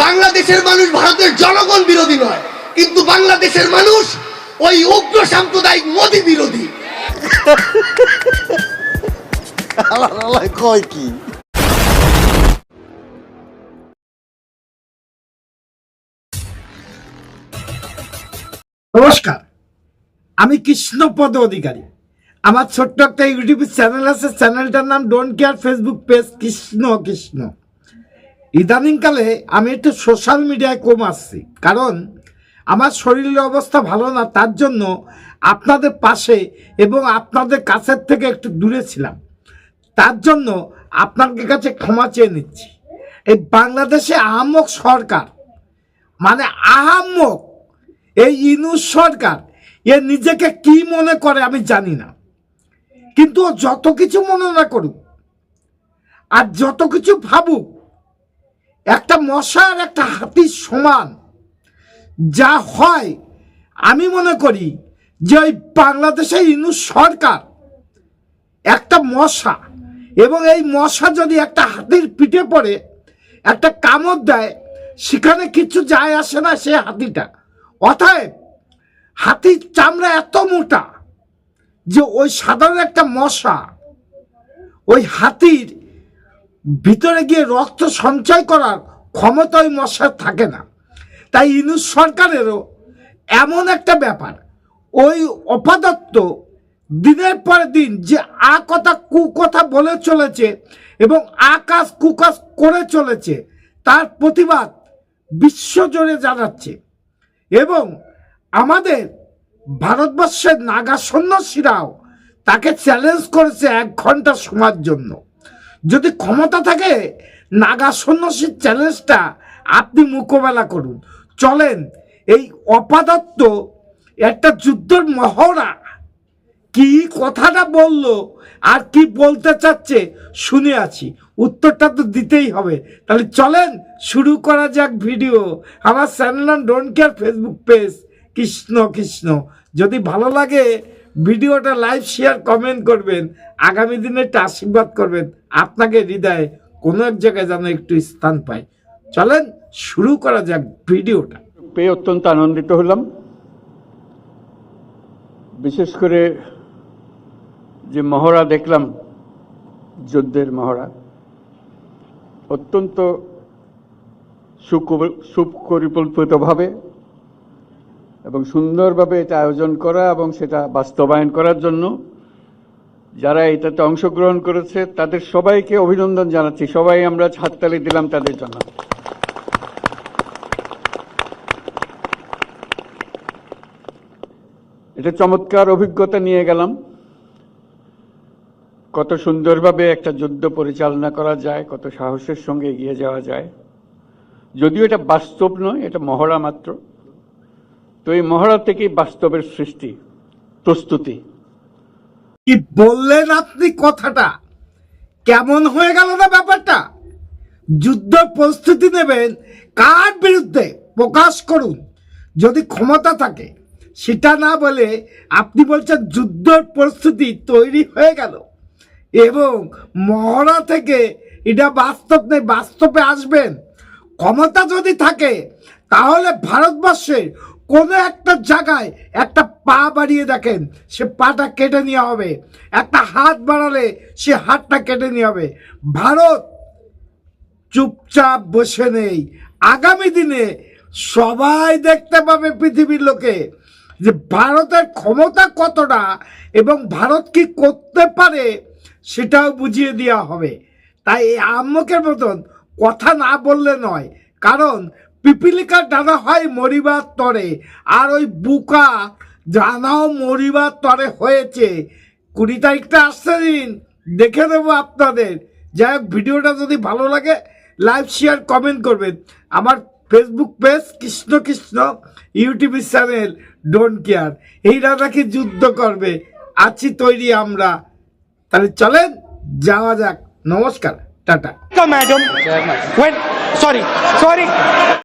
বাংলাদেশের মানুষ ভারতের জনগণ বিরোধী নয়, কিন্তু বাংলাদেশের মানুষ ওই উগ্র সাম্প্রদায়িক মোদি বিরোধী। কয় কি নমস্কার, আমি কৃষ্ণপদ অধিকারী। আমার ছোট্ট একটা ইউটিউব চ্যানেল আছে, চ্যানেলটার নাম don't care, Facebook page Krishna Krishna. ইদানিংকালে আমি একটু সোশ্যাল মিডিয়ায় কম আসছি, কারণ আমার শরীরের অবস্থা ভালো না, তার জন্য আপনাদের পাশে এবং আপনাদের কাছের থেকে একটু দূরে ছিলাম। তার জন্য আপনাদের কাছে ক্ষমা চেয়ে নিচ্ছি। এই বাংলাদেশে আহাম্মক সরকার, মানে আহাম্মক এই ইউনূস সরকার, এ নিজেকে কি মনে করে আমি জানি না, কিন্তু ও যত কিছু মনে না করুক আর যত কিছু ভাবুক, একটা মশা আর একটা হাতির সমান যা হয়, আমি মনে করি যে ওই বাংলাদেশে ইউনূস সরকার একটা মশা, এবং এই মশা যদি একটা হাতির পিঠে পড়ে একটা কামড় দেয়, সেখানে কিছু যায় আসে না সে হাতিটা। অতএব হাতির চামড়া এত মোটা যে ওই সাধারণ একটা মশা ওই হাতির ভিতরে গিয়ে রক্ত সঞ্চয় করার ক্ষমতা ওই মশার থাকে না। তাই ইউনূস সরকারেরও এমন একটা ব্যাপার, ওই অপদার্থ দিনের পর দিন যে কথা কুকথা বলে চলেছে এবং আকাশ কুকাশ করে চলেছে, তার প্রতিবাদ বিশ্বজুড়ে জানাচ্ছে। এবং আমাদের ভারতবর্ষের নাগা সন্ন্যাসীরাও তাকে চ্যালেঞ্জ করেছে 1 ঘন্টা সময়ের জন্য। যদি ক্ষমতা থাকে, নাগা সন্ন্যাসীর চ্যালেঞ্জটা আপনি মোকাবেলা করুন। চলেন, এই অপদার্থ একটা যুদ্ধের মহড়া কি কথাটা বললো আর কি বলতে চাচ্ছে শুনে আছি, উত্তরটা তো দিতেই হবে। তাহলে চলেন শুরু করা যাক ভিডিও। আমার চ্যানেল নাম don't care, Facebook page Krishna Krishna. যদি ভালো লাগে ভিডিওটা লাইক শেয়ার কমেন্ট করবেন, আগামী দিনে একটা আশীর্বাদ করবেন, আপনাকে হৃদয়ে কোনো এক জায়গায় যেন একটু স্থান পায়। চলেন শুরু করা যাক ভিডিওটা। পেয়ে অত্যন্ত আনন্দিত হলাম, বিশেষ করে যে মহড়া দেখলাম, যুদ্ধের মহড়া, অত্যন্ত সুপরিকল্পিতভাবে এবং সুন্দরভাবে এটা আয়োজন করা এবং সেটা বাস্তবায়ন করার জন্য যারা এটাতে অংশগ্রহণ করেছে তাদের সবাইকে অভিনন্দন জানাচ্ছি। সবাই আমরা হাততালি দিলাম তাদের জন্য। এটা চমৎকার অভিজ্ঞতা নিয়ে গেলাম, কত সুন্দরভাবে একটা যুদ্ধ পরিচালনা করা যায়, কত সাহসের সঙ্গে এগিয়ে যাওয়া যায়। যদিও এটা বাস্তব নয়, এটা মহড়া মাত্র, তো এই মহড়া থেকেই বাস্তবের সৃষ্টি, প্রস্তুতি। কি বললেন আপনি? কথাটা কেমন হয়ে গেল না ব্যাপারটা? যুদ্ধ প্রস্তুতি নেবেন কার বিরুদ্ধে প্রকাশ করুন যদি ক্ষমতা থাকে, সেটা না বলে আপনি বলছেন যুদ্ধের প্রস্তুতি তৈরি হয়ে গেল। এবং মহড়া থেকে এটা বাস্তব নেই, বাস্তবে আসবেন। ক্ষমতা যদি থাকে তাহলে ভারতবর্ষের কোনো একটা জায়গায় একটা পা বাড়িয়ে দেখেন, সে পাটা কেটে নেওয়া হবে। একটা হাত বাড়ালে সে হাতটা কেটে নেওয়া হবে। ভারত চুপচাপ বসে নেই। আগামী দিনে সবাই দেখতে পাবে, পৃথিবীর লোকে, যে ভারতের ক্ষমতা কতটা এবং ভারত কি করতে পারে সেটাও বুঝিয়ে দেওয়া হবে। তাই এই আহম্মকের মতন কথা না বললে নয়, কারণ পিপিলিকার ডানা হয় মরিবার তরে, আর ওই বুকা ডানাও মরিবার তরে হয়েছে। 20 তারিখটা আসতে দিন, দেখে দেবো আপনাদের। যাই হোক, ভিডিওটা যদি ভালো লাগে লাইক শেয়ার কমেন্ট করবেন। আমার Facebook page Krishna Krishna, YouTube channel don't care. এইরা নাকি যুদ্ধ করবে, আছি তৈরি আমরা। তাহলে চলেন যাওয়া যাক। নমস্কার, টাটা। Madam, when sorry